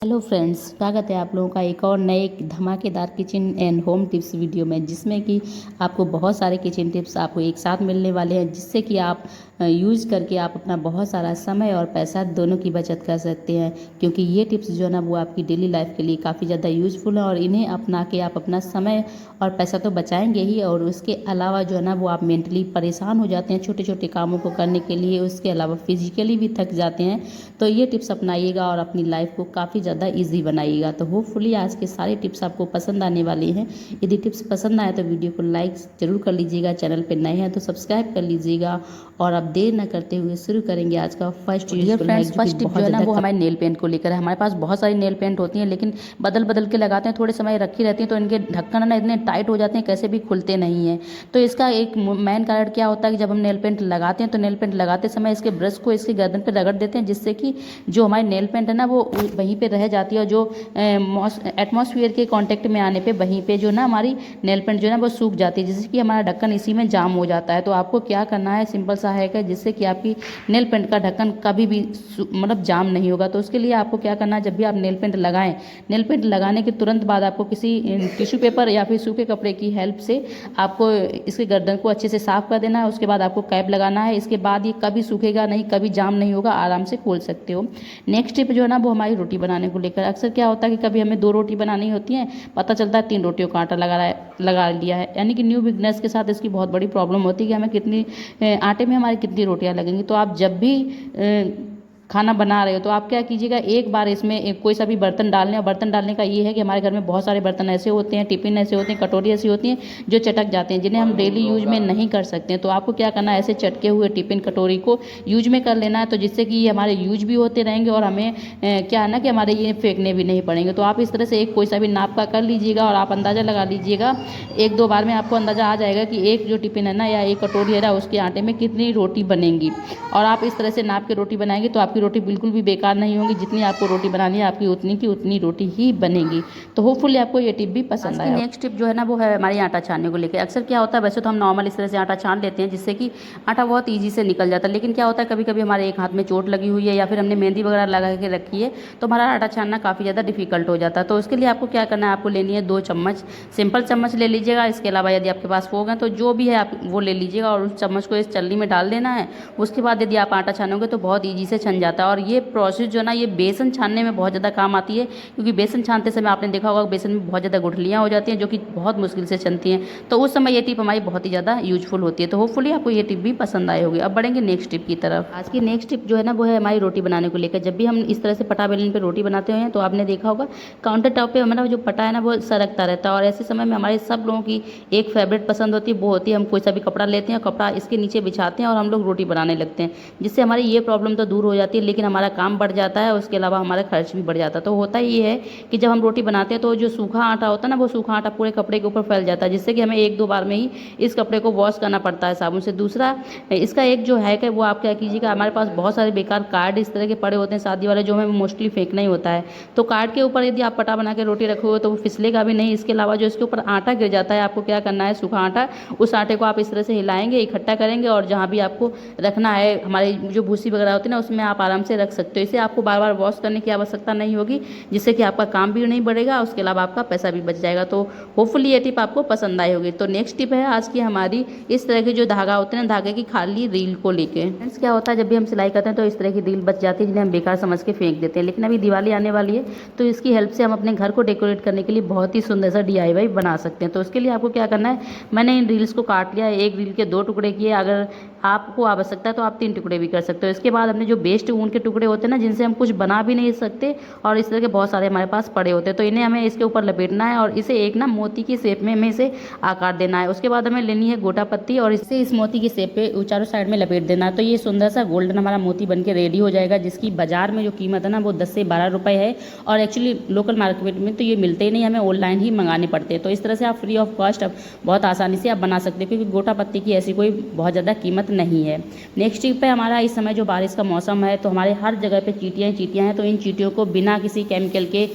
Hello friends, स्वागत है आप लोगों का एक और नए धमाकेदार kitchen and home tips video में, जिसमें कि आपको बहुत सारे किचन टिप्स आपको एक साथ मिलने वाले हैं, जिससे कि आप यूज़ करके आप अपना बहुत सारा समय और पैसा दोनों की बचत कर सकते हैं। क्योंकि ये टिप्स जो है ना वो आपकी डेली लाइफ के लिए काफ़ी ज़्यादा यूज़फुल है और इन्हें अपना के आप अपना समय और पैसा तो बचाएंगे ही, और उसके अलावा जो है ना वो आप मेंटली परेशान हो जाते हैं छोटे छोटे कामों को करने के लिए, उसके अलावा फिजिकली भी थक जाते हैं। तो ये टिप्स अपनाइएगा और अपनी लाइफ को काफ़ी ज़्यादा इजी बनाइएगा। तो होपफुली आज के सारे टिप्स आपको पसंद आने वाले हैं। यदि टिप्स पसंद आए तो वीडियो को लाइक जरूर कर लीजिएगा, चैनल पर नए हैं तो सब्सक्राइब कर लीजिएगा। और अब देर न करते हुए शुरू करेंगे आज का फर्स्ट फर्स्ट टिप जो है ना वो हमारे नेल पेंट को लेकर है। हमारे पास बहुत सारी नेल पेंट होती हैं, लेकिन बदल बदल के लगाते हैं, थोड़े समय रखी रहती हैं तो इनके ढक्कन ना इतने टाइट हो जाते हैं, कैसे भी खुलते नहीं हैं। तो इसका एक मेन कारण क्या होता है कि जब हम नेल पेंट लगाते हैं तो नेल पेंट लगाते समय इसके ब्रश को इसके गर्दन पर रगड़ देते हैं, जिससे कि जो हमारी नेल पेंट है ना वो वहीं पे रह जाती है, और जो एटमॉस्फेयर के कांटेक्ट में आने पे वहीं पे जो ना हमारी नेल पेंट जो है ना वो सूख जाती है, जिससे कि हमारा ढक्कन इसी में जाम हो जाता है। तो आपको क्या करना है, सिंपल सा है कि जिससे कि आपकी नेल पेंट का ढक्कन कभी भी मतलब जाम नहीं होगा। तो उसके लिए आपको क्या करना है, जब भी आप नेल पेंट लगाएं, नेल पेंट लगाने के तुरंत बाद आपको किसी टिश्यू पेपर या फिर सूखे कपड़े की हेल्प से आपको इसके गर्दन को अच्छे से साफ कर देना है। उसके बाद आपको कैप लगाना है। इसके बाद ये कभी सूखेगा नहीं, कभी जाम नहीं होगा, आराम से खोल सकते हो। नेक्स्ट टिप जो है ना वो हमारी रोटी बनाने को लेकर। अक्सर क्या होता है कि कभी हमें 2 रोटी बनानी होती है, पता चलता है 3 रोटियों का आटा लगा लिया है। यानी कि न्यू बिगनर्स के साथ इसकी बहुत बड़ी प्रॉब्लम होती है कि हमें कितनी आटे में हमारी कितनी रोटियां लगेंगी। तो आप जब भी खाना बना रहे हो तो आप क्या कीजिएगा, एक बार इसमें कोई सा भी बर्तन डालने, और बर्तन डालने का ये है कि हमारे घर में बहुत सारे बर्तन ऐसे होते हैं, टिफिन ऐसे होते हैं, कटोरी ऐसी होती हैं जो चटक जाते हैं, जिन्हें हम डेली यूज में नहीं कर सकते हैं। तो आपको क्या करना है, ऐसे चटके हुए टिफिन कटोरी को यूज में कर लेना है, तो जिससे कि ये हमारे यूज भी होते रहेंगे और हमें क्या है ना कि हमारे ये फेंकने भी नहीं पड़ेंगे। तो आप इस तरह से एक कोई सा भी नाप का कर लीजिएगा और आप अंदाज़ा लगा लीजिएगा। 1-2 बार में आपको अंदाज़ा आ जाएगा कि एक जो टिफिन है ना या एक कटोरी है ना उसके आटे में कितनी रोटी बनेंगी। और आप इस तरह से नाप के रोटी बनाएंगे तो आपकी रोटी बिल्कुल भी बेकार नहीं होगी। जितनी आपको रोटी बनानी है आपकी उतनी की उतनी रोटी ही बनेगी। तो होपफुली आपको ये टिप भी पसंद आया। नेक्स्ट टिप जो है ना वो है हमारी आटा छानने को लेकर। अक्सर क्या होता है, वैसे तो हम नॉर्मल इस तरह से आटा छान लेते हैं जिससे कि आटा बहुत ईजी से निकल जाता है, लेकिन क्या होता है कभी कभी हमारे एक हाथ में चोट लगी हुई है या फिर हमने मेहंदी वगैरह लगा के रखी है तो हमारा आटा छानना काफ़ी ज़्यादा डिफिकल्ट हो जाता है। तो उसके लिए आपको क्या करना है, आपको लेनी है 2 चम्मच, सिंपल चम्मच ले लीजिएगा। इसके अलावा यदि आपके पास फोग है तो जो भी है आप वो ले लीजिएगा और उस चम्मच को इस चल्ली में डाल देना है। उसके बाद यदि आप आटा छानोगे तो बहुत ईजी से छन जाता है। और ये प्रोसेस जो ना ये बेसन छानने में बहुत ज़्यादा काम आती है, क्योंकि बेसन छानते समय आपने देखा होगा बेसन में बहुत ज़्यादा गुठलियाँ हो जाती हैं जो कि बहुत मुश्किल से छनती हैं। तो उस समय ये टिप हमारी बहुत ही ज़्यादा यूजफुल होती है। तो होपफुली आपको ये टिप भी पसंद आए होगी। अब बढ़ेंगे नेक्स्ट टिप की तरफ। आज की नेक्स्ट टिप जो है ना वो है हमारी रोटी बनाने को लेकर। जब भी हम इस तरह से पटा बेलन पे रोटी बनाते हैं तो आपने देखा होगा काउंटर टॉप पे हमारा जो पटा है ना वो सरकता रहता है। और ऐसे समय में हमारे सब लोगों की एक फेवरेट पसंद होती है, वो होती है हम कोई सा भी कपड़ा लेते हैं, कपड़ा इसके नीचे बिछाते हैं और हम लोग रोटी बनाने लगते हैं, जिससे हमारी ये प्रॉब्लम तो दूर हो जाती है, लेकिन हमारा काम बढ़ जाता है, उसके अलावा हमारा खर्च भी बढ़ जाता है। तो होता ये है कि जब हम रोटी बनाते हैं तो जो सूखा आटा होता है ना वो सूखा आटा पूरे कपड़े के ऊपर फैल जाता है, जिससे कि हमें 1-2 बार में ही इस कपड़े को वॉश करना पड़ता है साबुन से। दूसरा इसका एक जो है कि वो आप क्या कीजिएगा, हमारे पास बहुत सारे बेकार कार्ड इस तरह के पड़े होते हैं शादी वाले, जो हमें मोस्टली फेंकना ही होता है। तो कार्ड के ऊपर यदि आप पटा बना के रोटी रखोगे तो वो फिसलेगा भी नहीं। इसके अलावा जो इसके ऊपर आटा गिर जाता है, आपको क्या करना है, सूखा आटा, उस आटे को आप इस तरह से हिलाएंगे, इकट्ठा करेंगे और जहाँ भी आपको रखना है, हमारी जो भूसी वगैरह होती है ना उसमें आप आराम से रख सकते हो। इसे आपको बार बार वॉश करने की आवश्यकता नहीं होगी, जिससे कि आपका काम भी नहीं बढ़ेगा, उसके अलावा आपका पैसा भी बच जाएगा। तो होपफुली ये टिप आपको पसंद आई होगी। तो नेक्स्ट टिप है आज की हमारी इस तरह के जो धागा होते हैं, धागे की खाली रील को लेके। फ्रेंड्स क्या होता है, जब भी हम सिलाई करते हैं तो इस तरह की रील बच जाती है जिन्हें हम बेकार समझ के फेंक देते हैं। लेकिन अभी दिवाली आने वाली है तो इसकी हेल्प से हम अपने घर को डेकोरेट करने के लिए बहुत ही सुंदर सा DIY बना सकते हैं। तो उसके लिए आपको क्या करना है, मैंने इन रील्स को काट लिया है, एक रील के 2 टुकड़े किए, अगर आपको आवश्यकता है तो आप 3 टुकड़े भी कर सकते हो। इसके बाद हमने जो बेस्ट ऊन के टुकड़े होते हैं ना, जिनसे हम कुछ बना भी नहीं सकते और इस तरह के बहुत सारे हमारे पास पड़े होते हैं, तो इन्हें हमें इसके ऊपर लपेटना है और इसे एक ना मोती की शेप में हमें इसे आकार देना है। उसके बाद हमें लेनी है गोटा पत्ती और इसे इस मोती की शेप पे चारों साइड में लपेट देना है। तो ये सुंदर सा गोल्डन हमारा मोती बन के रेडी हो जाएगा, जिसकी बाजार में जो कीमत है ना वो 10 से 12 रुपये है, और एक्चुअली लोकल मार्केट में तो ये मिलते ही नहीं, हमें ऑनलाइन ही मंगाने पड़ते हैं। तो इस तरह से आप फ्री ऑफ कॉस्ट बहुत आसानी से आप बना सकते हो, क्योंकि गोटा पत्ती की ऐसी कोई बहुत ज़्यादा कीमत नहीं है। नेक्स्ट टिप पे हमारा इस समय जो बारिश का मौसम है तो हमारे हर जगह पे चींटियाँ चींटियाँ हैं, तो इन चींटियों को बिना किसी केमिकल के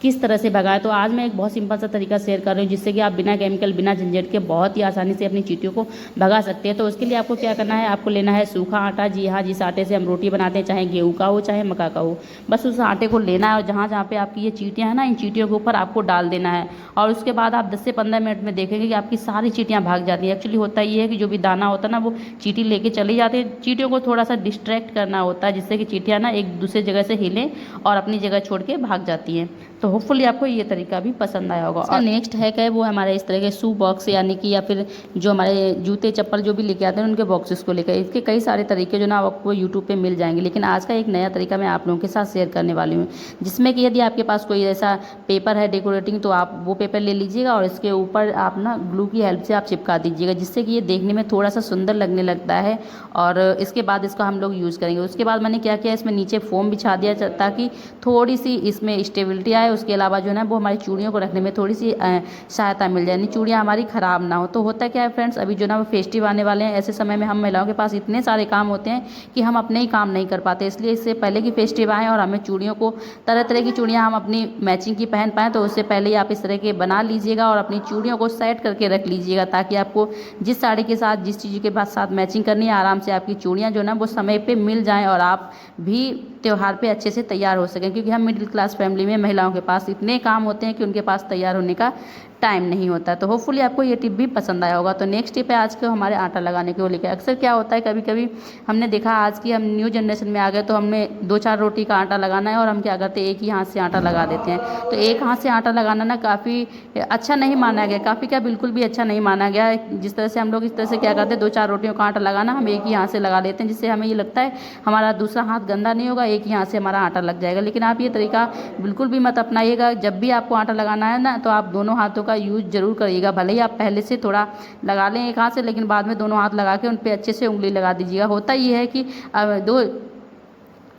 किस तरह से भगाएं। तो आज मैं एक बहुत सिंपल सा तरीका शेयर कर रही हूँ जिससे कि आप बिना केमिकल बिना झंझट के बहुत ही आसानी से अपनी चींटियों को भगा सकते हैं। तो उसके लिए आपको क्या करना है, आपको लेना है सूखा आटा। जी हाँ, जिस आटे से हम रोटी बनाते हैं, चाहे गेहूँ का हो चाहे मक्का का हो, बस उस आटे को लेना है और जहाँ जहाँ पे आपकी ये चींटियाँ हैं ना, इन चींटियों के ऊपर आपको डाल देना है। और उसके बाद आप 10 से 15 मिनट में देखेंगे कि आपकी सारी चींटियाँ भाग जाती हैं। एक्चुअली होता ये है कि जो भी दाना होता है ना, वो चींटी लेके चली जाती है। चींटियों को थोड़ा सा डिस्ट्रैक्ट करना होता है जिससे कि चींटियाँ ना एक दूसरे जगह से हिलें और अपनी जगह छोड़ के भाग जाती हैं। तो होपफुली आपको ये तरीका भी पसंद आया होगा। और नेक्स्ट है क्या, वो हमारे इस तरह के शू बॉक्स यानी कि या फिर जो हमारे जूते चप्पल जो भी लेके आते हैं उनके बॉक्सेस को लेकर। इसके कई सारे तरीके जो ना आपको यूट्यूब पे मिल जाएंगे, लेकिन आज का एक नया तरीका मैं आप लोगों के साथ शेयर करने वाली हूँ, जिसमें कि यदि आपके पास कोई ऐसा पेपर है डेकोरेटिंग, तो आप वो पेपर ले लीजिएगा और इसके ऊपर आप ना ग्लू की हेल्प से आप चिपका दीजिएगा, जिससे कि ये देखने में थोड़ा सा सुंदर लगने लगता है। और इसके बाद इसको हम लोग यूज़ करेंगे। उसके बाद मैंने क्या किया, इसमें नीचे फोम बिछा दिया ताकि थोड़ी सी इसमें स्टेबिलिटी आए। उसके अलावा जो है ना, वो हमारी चूड़ियों को रखने में थोड़ी सी सहायता मिल जाए, यानी चूड़ियाँ हमारी ख़राब ना हो। तो होता क्या है फ्रेंड्स, अभी जो ना वो फेस्टिव आने वाले हैं, ऐसे समय में हम महिलाओं के पास इतने सारे काम होते हैं कि हम अपने ही काम नहीं कर पाते। इसलिए इससे पहले कि फेस्टिव आए और हमें चूड़ियों को तरह तरह की चूड़ियाँ हम अपनी मैचिंग की पहन पाएँ, तो उससे पहले ही आप इस तरह के बना लीजिएगा और अपनी चूड़ियों को सेट करके रख लीजिएगा, ताकि आपको जिस साड़ी के साथ जिस चीज़ के साथ मैचिंग करनी है, आराम से आपकी चूड़ियाँ जो ना वो समय पे मिल जाएं और आप भी त्यौहार पे अच्छे से तैयार हो सकें। क्योंकि हम मिडिल क्लास फैमिली में महिलाओं के पास इतने काम होते हैं कि उनके पास तैयार होने का टाइम नहीं होता। तो होपफुली आपको ये टिप भी पसंद आया होगा। तो नेक्स्ट टिप है आज के हमारे आटा लगाने को लेकर। अक्सर क्या होता है, कभी कभी हमने देखा आज की हम न्यू जनरेशन में आ गए, तो हमें 2-4 रोटी का आटा लगाना है और हम क्या करते हैं, एक ही हाथ से आटा लगा देते हैं। तो एक हाथ से आटा लगाना ना काफ़ी अच्छा नहीं माना गया, काफ़ी क्या बिल्कुल भी अच्छा नहीं माना गया। जिस तरह से हम लोग इस तरह से क्या करते हैं, 2-4 रोटियों का आटा लगाना हम एक ही हाथ से लगा लेते हैं, जिससे हमें ये लगता है हमारा दूसरा हाथ गंदा नहीं होगा, एक ही हाथ से हमारा आटा लग जाएगा। लेकिन आप ये तरीका बिल्कुल भी मत अपनाइएगा। जब भी आपको आटा लगाना है ना, तो आप दोनों हाथों का यूज जरूर करिएगा। भले ही आप पहले से थोड़ा लगा लें एक हाथ से, लेकिन बाद में दोनों हाथ लगा के उन पे अच्छे से उंगली लगा दीजिएगा। होता ये है कि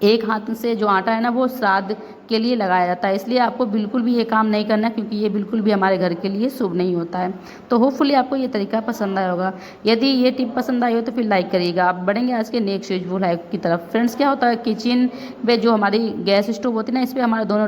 एक हाथ से जो आटा है ना, वो श्राद्ध के लिए लगाया जाता है, इसलिए आपको बिल्कुल भी ये काम नहीं करना, क्योंकि ये बिल्कुल भी हमारे घर के लिए शुभ नहीं होता है। तो होपफुली आपको ये तरीका पसंद आया होगा। यदि ये टिप पसंद आई हो तो फिर लाइक करिएगा। आप बढ़ेंगे आज के नेक्स्ट यूजफुल हैक की तरफ। फ्रेंड्स, क्या होता है, किचन में जो हमारी गैस स्टोव होती है ना, इस पर हमारा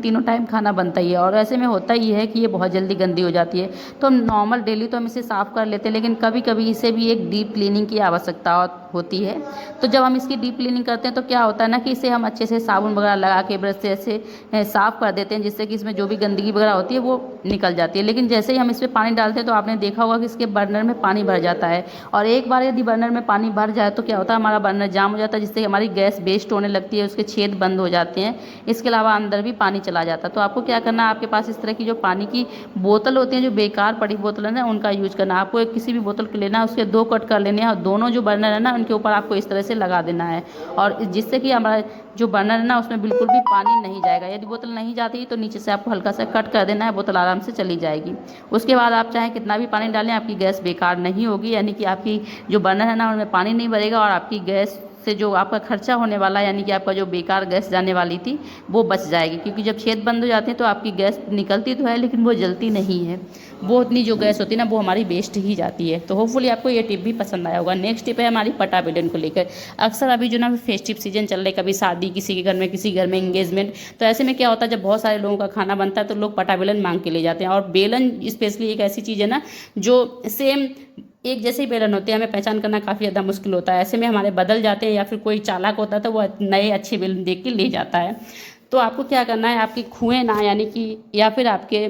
तीनों टाइम खाना बनता ही है, और ऐसे में होता ही है कि ये बहुत जल्दी गंदी हो जाती है। तो हम नॉर्मल डेली तो हम इसे साफ़ कर लेते हैं, लेकिन कभी कभी इसे भी एक डीप क्लीनिंग की आवश्यकता होती है। तो जब हम इसकी डीप क्लीनिंग करते हैं तो क्या होता है ना, कि इसे हम अच्छे से साबुन वगैरह लगा के ब्रश से ऐसे साफ़ कर देते हैं, जिससे कि इसमें जो भी गंदगी वगैरह होती है वो निकल जाती है। लेकिन जैसे ही हम इसमें पानी डालते हैं तो आपने देखा होगा कि इसके बर्नर में पानी भर जाता है, और एक बार यदि बर्नर में पानी भर जाए तो क्या होता है, हमारा बर्नर जाम हो जाता है, जिससे हमारी गैस वेस्ट होने लगती है, उसके छेद बंद हो जाते हैं। इसके अलावा अंदर भी पानी चला जाता है। तो आपको क्या करना है, आपके पास इस तरह की जो पानी की बोतल होती हैं, जो बेकार पड़ी बोतल है ना, उनका यूज करना है। आपको किसी भी बोतल को लेना है, उसके 2 कट कर लेने हैं और दोनों जो बर्नर है ना, उनके ऊपर आपको इस तरह से लगा देना है, और जिससे कि हमारा जो बर्नर है ना, उसमें बिल्कुल भी पानी नहीं जाएगा। यदि बोतल नहीं जाती तो नीचे से आपको हल्का सा कट कर देना है, बोतल आराम से चली जाएगी। उसके बाद आप चाहे कितना भी पानी डालें, आपकी गैस बेकार नहीं होगी, यानी कि आपकी जो बर्नर है ना, उनमें पानी नहीं भरेगा, और आपकी गैस से जो आपका खर्चा होने वाला, यानी कि आपका जो बेकार गैस जाने वाली थी, वो बच जाएगी। क्योंकि जब छेद बंद हो जाते हैं तो आपकी गैस निकलती तो है, लेकिन वो जलती नहीं है। वो उतनी जो गैस होती है ना, वो हमारी वेस्ट ही जाती है। तो होपफुली आपको ये टिप भी पसंद आया होगा। नेक्स्ट टिप है हमारी पटा बेलन को लेकर। अक्सर अभी जो ना फेस्टिव सीजन चल रहा है, कभी शादी किसी के घर में, किसी घर में एंगेजमेंट, तो ऐसे में क्या होता है, जब बहुत सारे लोगों का खाना बनता है तो लोग पटा बेलन मांग के ले जाते हैं। और बेलन स्पेशली एक ऐसी चीज़ है ना, जो सेम एक जैसे ही बेलन होते हैं, हमें पहचान करना काफ़ी ज़्यादा मुश्किल होता है। ऐसे में हमारे बदल जाते हैं, या फिर कोई चालाक होता है तो वो नए अच्छे बेलन देख के ले जाता है। तो आपको क्या करना है, आपकी खुएँ ना, यानी कि या फिर आपके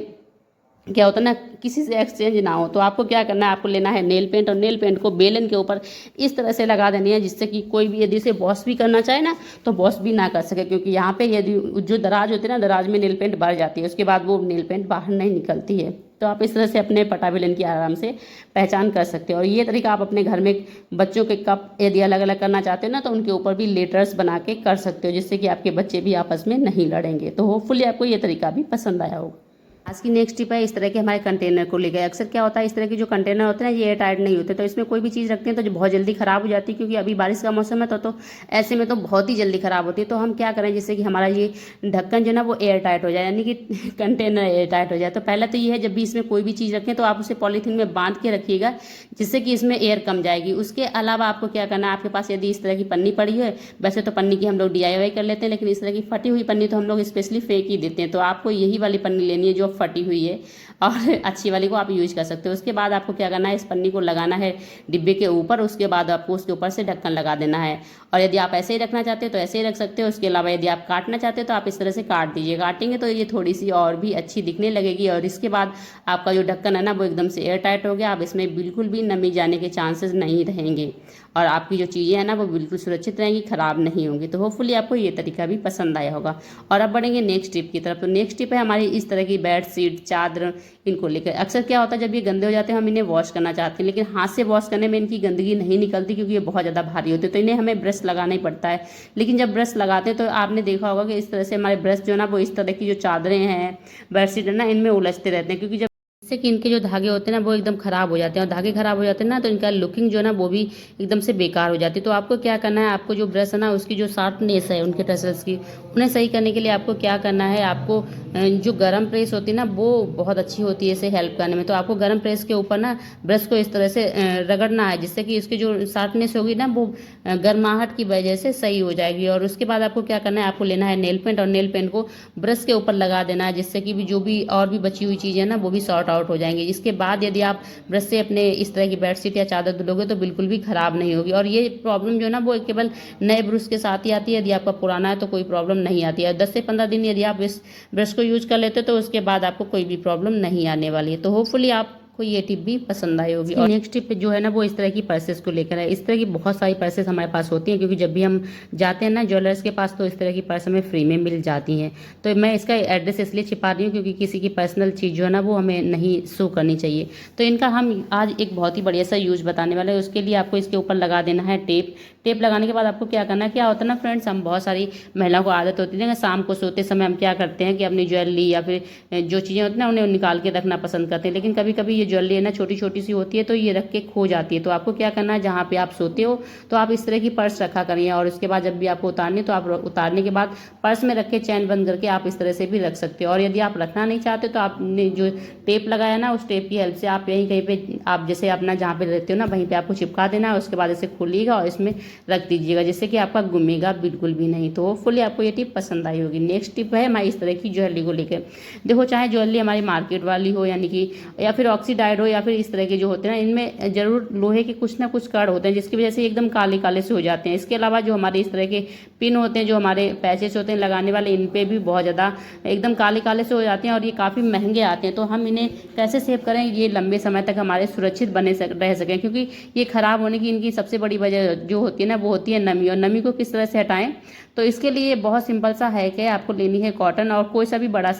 क्या होता है ना, किसी से एक्सचेंज ना हो, तो आपको क्या करना है, आपको लेना है नेल पेंट, और नेल पेंट को बेलन के ऊपर इस तरह से लगा देनी है, जिससे कि कोई भी यदि इसे वॉश भी करना चाहे ना, तो वॉश भी ना कर सके। क्योंकि यहाँ पे यदि जो दराज होती है ना, दराज में नेल पेंट भर जाती है, उसके बाद वो नेल पेंट बाहर नहीं निकलती है। तो आप इस तरह से अपने पटा बेलन की आराम से पहचान कर सकते हो। और ये तरीका आप अपने घर में बच्चों के कप यदि अलग अलग करना चाहते हो ना, तो उनके ऊपर भी लेटर्स बना के कर सकते हो, जिससे कि आपके बच्चे भी आपस में नहीं लड़ेंगे। तो होपफुली आपको ये तरीका भी पसंद आया होगा। आज की नेक्स्ट टिप है इस तरह के हमारे कंटेनर को लेकर। अक्सर क्या होता है, इस तरह के जो कंटेनर होते हैं ना, ये एयर टाइट नहीं होते, तो इसमें कोई भी चीज़ रखते हैं तो जो बहुत जल्दी ख़राब हो जाती है, क्योंकि अभी बारिश का मौसम है तो ऐसे में तो बहुत ही जल्दी ख़राब होती है। तो हम क्या करें जिससे कि हमारा ये ढक्कन जो है ना वो एयर टाइट हो जाए, यानी कि कंटेनर एयर टाइट हो जाए। तो पहला तो ये है, जब भी इसमें कोई भी चीज़ रखें तो आप उसे पॉलीथीन में बांध के रखिएगा, जिससे कि इसमें एयर कम जाएगी। उसके अलावा आपको क्या करना है, आपके पास यदि इस तरह की पन्नी पड़ी है, वैसे तो पन्नी की हम लोग DIY कर लेते हैं, लेकिन इस तरह की फटी हुई पन्नी तो हम लोग स्पेशली फेंक ही देते हैं। तो आपको यही वाली पन्नी लेनी है जो फटी हुई है, और अच्छी वाली को आप यूज कर सकते हो। उसके बाद आपको क्या करना है, इस पन्नी को लगाना है डिब्बे के ऊपर, उसके बाद आपको उसके ऊपर से ढक्कन लगा देना है। और यदि आप ऐसे ही रखना चाहते हो तो ऐसे ही रख सकते हो। उसके अलावा यदि आप काटना चाहते हो तो आप इस तरह से काट दीजिए। काटेंगे तो ये थोड़ी सी और भी अच्छी दिखने लगेगी। और इसके बाद आपका जो ढक्कन है ना वो एकदम से एयर टाइट हो गया। अब इसमें बिल्कुल भी नमी जाने के चांसेस नहीं रहेंगे, और आपकी जो चीज़ें हैं ना वो बिल्कुल सुरक्षित रहेंगी, ख़राब नहीं होंगी। तो होपफुली आपको ये तरीका भी पसंद आया होगा। और अब बढ़ेंगे नेक्स्ट टिप की तरफ। तो नेक्स्ट टिप है हमारी इस तरह की बेड शीट, चादर, इनको लेकर। अक्सर क्या होता है, जब ये गंदे हो जाते हैं हम इन्हें वॉश करना चाहते हैं, लेकिन हाथ से वॉश करने में इनकी गंदगी नहीं निकलती, क्योंकि ये बहुत ज़्यादा भारी होते हैं, तो इन्हें हमें ब्रश लगाना ही पड़ता है। लेकिन जब ब्रश लगाते हैं तो आपने देखा होगा कि इस तरह से हमारे ब्रश जो है ना वो इस तरह की जो चादरें हैं, बेडशीट है ना, इनमें उलझते रहते हैं, क्योंकि जैसे कि इनके जो धागे होते हैं ना वो एकदम ख़राब हो जाते हैं, और धागे ख़राब हो जाते हैं ना तो इनका लुकिंग जो है ना वो भी एकदम से बेकार हो जाती है। तो आपको क्या करना है, आपको जो ब्रश है ना उसकी जो शार्पनेस है उनके टसल्स की, उन्हें सही करने के लिए आपको क्या करना है, आपको जो गरम प्रेस होती है ना वो बहुत अच्छी होती है इसे हेल्प करने में। तो आपको गरम प्रेस के ऊपर ना ब्रश को इस तरह से रगड़ना है, जिससे कि इसकी जो शार्पनेस होगी ना वो गर्माहट की वजह से सही हो जाएगी। और उसके बाद आपको क्या करना है, आपको लेना है नेल पेंट, और नेल पेंट को ब्रश के ऊपर लगा देना है, जिससे कि भी जो भी और भी बची हुई चीज़ें ना वो भी सॉर्ट आउट हो जाएंगी। इसके बाद यदि आप ब्रश से अपने इस तरह की बेडशीट या चादर धुलोगे तो बिल्कुल भी ख़राब नहीं होगी। और ये प्रॉब्लम जो है ना वो केवल नए ब्रश के साथ ही आती है, यदि आपका पुराना है तो कोई प्रॉब्लम नहीं आती है। 10 से 15 दिन यदि आप इस ब्रश को यूज़ कर लेते हो तो उसके बाद आपको कोई भी प्रॉब्लम नहीं आने वाली है। तो होपफुली आप को ये टिप भी पसंद आई होगी। और नेक्स्ट टिप जो है ना वो इस तरह की पर्सेस को लेकर है। इस तरह की बहुत सारी पर्सेस हमारे पास होती हैं, क्योंकि जब भी हम जाते हैं ना ज्वेलर्स के पास तो इस तरह की पर्स हमें फ्री में मिल जाती हैं। तो मैं इसका एड्रेस इसलिए छिपा रही हूँ क्योंकि किसी की पर्सनल चीज़ जो है ना वो हमें नहीं शो करनी चाहिए। तो इनका हम आज एक बहुत ही बढ़िया सा यूज़ बताने वाले हैं। उसके लिए आपको इसके ऊपर लगा देना है टेप। टेप लगाने के बाद आपको क्या करना है, क्या होता है ना फ्रेंड्स, हम बहुत सारी महिलाओं को आदत होती है ना, शाम को सोते समय हम क्या करते हैं कि अपनी ज्वेलरी या फिर जो चीज़ें होती हैं ना उन्हें निकाल के रखना पसंद करते हैं। लेकिन कभी कभी ये ज्वेलरी है ना छोटी छोटी सी होती है तो ये रख के खो जाती है। तो आपको क्या करना है, जहाँ पे आप सोते हो तो आप इस तरह की पर्स रखा करिए, और उसके बाद जब भी आपको उतारनी तो आप उतारने के बाद पर्स में रख के चैन बंद करके आप इस तरह से भी रख सकते हो। और यदि आप रखना नहीं चाहते तो आपने जो टेप लगाया ना उस टेप की हेल्प से आप यहीं कहीं पे आप जैसे अपना जहाँ पे रहते हो ना वहीं पे आपको चिपका देना है। उसके बाद इसे खोलिएगा और इसमें रख दीजिएगा, जिससे कि आपका गुमेगा बिल्कुल भी नहीं। तो होपफुली आपको ये टिप पसंद आई होगी। नेक्स्ट टिप है हमारी इस तरह की ज्वेलरी को लेकर। देखो, चाहे ज्वेलरी हमारी मार्केट वाली हो यानी कि या फिर ऑक्सीडाइड हो या फिर इस तरह के जो होते हैं ना, इनमें जरूर लोहे के कुछ ना कुछ कड़ होते हैं जिसकी वजह से एकदम काले काले से हो जाते हैं। इसके अलावा जो हमारे इस तरह के पिन होते हैं, जो हमारे पैचेस होते हैं लगाने वाले, इन पे भी बहुत ज़्यादा एकदम काले काले से हो जाते हैं और ये काफ़ी महंगे आते हैं। तो हम इन्हें कैसे सेव करें, ये लंबे समय तक हमारे सुरक्षित रह सकें, क्योंकि ये ख़राब होने की इनकी सबसे बड़ी वजह जो होती है ना वो होती है नमी। और नमी को किस तरह से हटाएं, तो इसके लिए बहुत सिंपल सा है कि आपको लेनी है कॉटन, और कोई सा भी बड़ा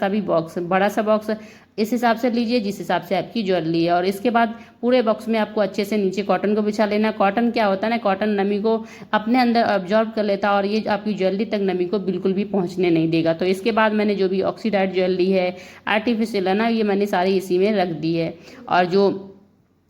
सा बॉक्स इस हिसाब से लीजिए जिस हिसाब से आपकी ज्वेलरी है। और इसके बाद पूरे बॉक्स में आपको अच्छे से नीचे कॉटन को बिछा लेना। कॉटन क्या होता है ना, कॉटन नमी को अपने अंदर ऑब्जॉर्व कर लेता है और ये आपकी ज्वेलरी तक नमी को बिल्कुल भी पहुंचने नहीं देगा। तो इसके बाद मैंने जो भी ऑक्सीडाइड ज्वेलरी है, आर्टिफिशियल है ना, ये मैंने सारी इसी में रख दी है। और जो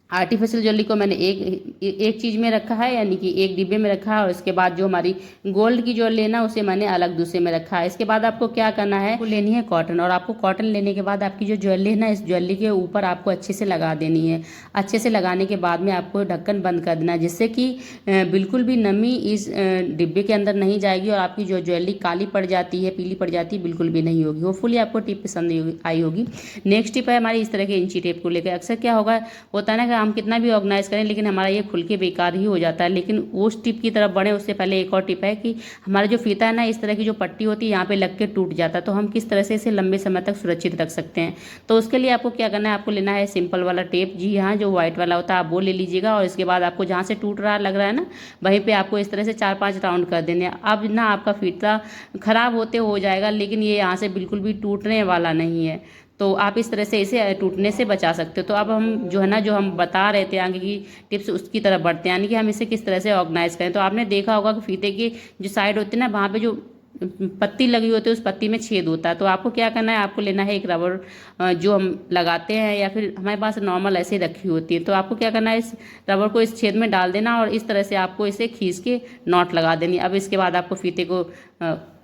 आर्टिफिशियल ज्वेलरी को मैंने एक चीज़ में रखा है, यानी कि एक डिब्बे में रखा है। और इसके बाद जो हमारी गोल्ड की ज्वेलरी है ना उसे मैंने अलग दूसरे में रखा है। इसके बाद आपको क्या करना है, वो लेनी है कॉटन, और आपको कॉटन लेने के बाद आपकी जो ज्वेलरी है ना इस ज्वेलरी के ऊपर आपको अच्छे से लगा देनी है। अच्छे से लगाने के बाद में आपको ढक्कन बंद कर देना है, जिससे कि बिल्कुल भी नमी इस डिब्बे के अंदर नहीं जाएगी और आपकी जो ज्वेलरी काली पड़ जाती है, पीली पड़ जाती है, बिल्कुल भी नहीं होगी। होपफुली आपको टिप पसंद आई होगी। नेक्स्ट टिप है हमारी इस तरह के इंची टेप को लेकर। अक्सर क्या होता है ना, हम कितना भी ऑर्गेनाइज करें लेकिन हमारा ये खुल के बेकार ही हो जाता है। लेकिन उस टिप की तरफ बढ़े उससे पहले एक और टिप है कि हमारा जो फीता है ना, इस तरह की जो पट्टी होती है यहाँ पे लग के टूट जाता है, तो हम किस तरह से इसे लंबे समय तक सुरक्षित रख सकते हैं। तो उसके लिए आपको क्या करना है, आपको लेना है सिंपल वाला टेप, जी हाँ, जो व्हाइट वाला होता है आप वो ले लीजिएगा। और इसके बाद आपको जहाँ से टूट रहा लग रहा है ना वहीं पर आपको इस तरह से 4-5 राउंड कर देने। अब ना आपका फीता खराब होते हो जाएगा, लेकिन ये यहाँ से बिल्कुल भी टूटने वाला नहीं है। तो आप इस तरह से इसे टूटने से बचा सकते हो। तो अब हम जो है ना, जो हम बता रहे थे आगे की टिप्स, उसकी तरफ बढ़ते हैं, यानी कि हम इसे किस तरह से ऑर्गेनाइज करें। तो आपने देखा होगा कि फीते की जो साइड होती है ना, वहाँ पे जो पत्ती लगी होती है उस पत्ती में छेद होता है। तो आपको क्या करना है, आपको लेना है एक रबर जो हम लगाते हैं या फिर हमारे पास नॉर्मल ऐसे रखी होती है। तो आपको क्या करना है, इस रबर को इस छेद में डाल देना और इस तरह से आपको इसे खींच के नॉट लगा देनी। अब इसके बाद आपको फीते को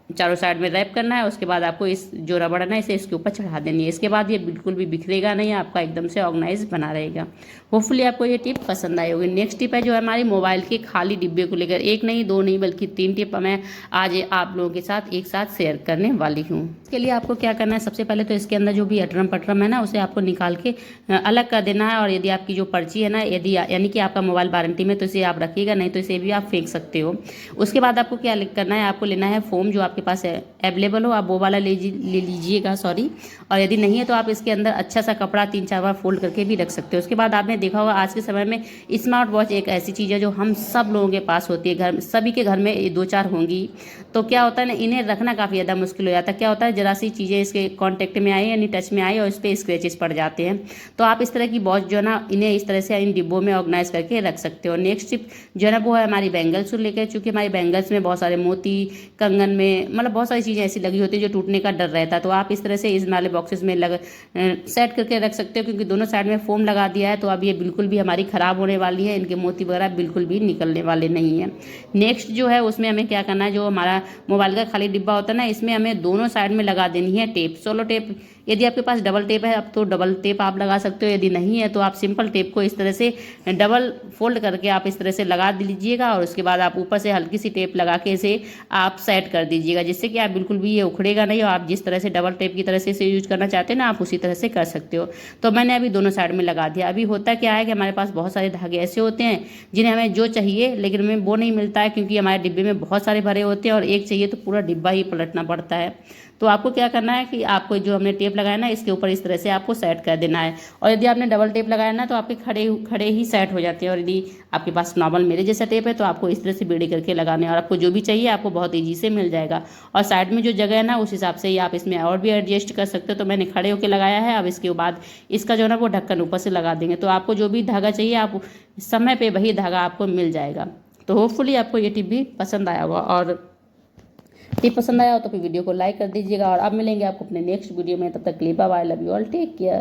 चारों साइड में रैप करना है। उसके बाद आपको इस जो रबड़ है ना इसे इसके ऊपर चढ़ा देनी है। इसके बाद ये बिल्कुल भी बिखरेगा नहीं, आपका एकदम से ऑर्गेनाइज बना रहेगा। होपफुली आपको ये टिप पसंद आई होगी। नेक्स्ट टिप है जो है हमारी मोबाइल के खाली डिब्बे को लेकर, एक नहीं दो नहीं बल्कि 3 टिप मैं आज आप लोगों के साथ एक साथ शेयर करने वाली हूँ। इसके लिए आपको क्या करना है, सबसे पहले तो इसके अंदर जो भी अटरम पटरम है ना उसे आपको निकाल के अलग कर देना है। और यदि आपकी जो पर्ची है ना, यदि यानी कि आपका मोबाइल वारंटी में तो इसे आप रखिएगा, नहीं तो इसे भी आप फेंक सकते हो। उसके बाद आपको क्या करना है, आपको लेना है फोम जो आपके पास अवेलेबल हो, आप वो वाला ले लीजिएगा सॉरी। और यदि नहीं है तो आप इसके अंदर अच्छा सा कपड़ा 3-4 बार फोल्ड करके भी रख सकते हो। उसके बाद आपने देखा होगा आज के समय में स्मार्ट वॉच एक ऐसी चीज़ है जो हम सब लोगों के पास होती है, घर सभी के घर में 2-4 होंगी। तो क्या होता है ना, इन्हें रखना काफ़ी ज़्यादा मुश्किल हो जाता है। क्या होता है, जरा सी चीज़ें इसके कांटेक्ट में आई यानी टच में आई और इस पर स्क्रैचेस पड़ जाते हैं। तो आप इस तरह की वॉच जो है ना इन्हें इस तरह से इन डिब्बों में ऑर्गेनाइज करके रख सकते हो। नेक्स्ट टिप जो है ना वो है हमारी बैंगल्स को लेकर, चूँकि हमारी बैंगल्स में बहुत सारे मोती, कंगन में मतलब बहुत सारी चीज़ें ऐसी लगी होती है जो टूटने का डर रहता है। तो आप इस तरह से इस वाले बॉक्सेस में सेट करके रख सकते हो, क्योंकि दोनों साइड में फोम लगा दिया है तो अब ये बिल्कुल भी हमारी ख़राब होने वाली है, इनके मोती वगैरह बिल्कुल भी निकलने वाले नहीं है। नेक्स्ट जो है उसमें हमें क्या करना है, जो हमारा मोबाइल का खाली डिब्बा होता है ना इसमें हमें दोनों साइड में लगा देनी है टेप, सोलो टेप। यदि आपके पास डबल टेप है अब तो डबल टेप आप लगा सकते हो, यदि नहीं है तो आप सिंपल टेप को इस तरह से डबल फोल्ड करके आप इस तरह से लगा दीजिएगा। और उसके बाद आप ऊपर से हल्की सी टेप लगा के इसे आप सेट कर दीजिएगा, जिससे कि आप बिल्कुल भी ये उखड़ेगा नहीं और आप जिस तरह से डबल टेप की तरह से इसे यूज करना चाहते हैं ना आप उसी तरह से कर सकते हो। तो मैंने अभी दोनों साइड में लगा दिया। अभी होता क्या है कि हमारे पास बहुत सारे धागे ऐसे होते हैं जिन्हें हमें जो चाहिए लेकिन हमें वो नहीं मिलता है, क्योंकि हमारे डिब्बे में बहुत सारे भरे होते हैं और एक चाहिए तो पूरा डिब्बा ही पलटना पड़ता है। तो आपको क्या करना है कि आपको जो हमने टेप लगाया ना इसके ऊपर इस तरह से आपको सेट कर देना है। और यदि आपने डबल टेप लगाया ना तो आपके खड़े खड़े ही सेट हो जाते हैं। और यदि आपके पास नॉर्मल मेरे जैसा टेप है तो आपको इस तरह से बेड़ी करके लगाने, और आपको जो भी चाहिए आपको बहुत ईजी से मिल जाएगा। और साइड में जो जगह है ना उस हिसाब से ही आप इसमें और भी एडजस्ट कर सकते हो। तो मैंने खड़े होकर लगाया है। अब इसके बाद इसका जो है ना वो ढक्कन ऊपर से लगा देंगे, तो आपको जो भी धागा चाहिए आप समय पे वही धागा आपको मिल जाएगा। तो होपफुली आपको ये टिप भी पसंद आया होगा, और टिप पसंद आया हो तो फिर वीडियो को लाइक कर दीजिएगा। और अब मिलेंगे आपको अपने नेक्स्ट वीडियो में, तब तक के लिए bye bye, love you all, take care.